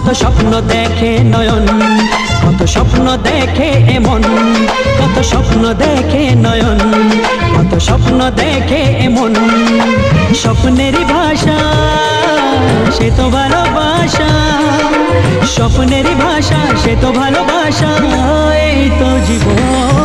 কত স্বপ্ন দেখে নয়ন, কত স্বপ্ন দেখে এমন, কত স্বপ্ন দেখে নয়ন, কত স্বপ্ন দেখে এমন। স্বপ্নেরই ভাষা সে তো ভালোবাসা, স্বপ্নেরই ভাষা সে তো ভালোবাসা। এই তো জীবন।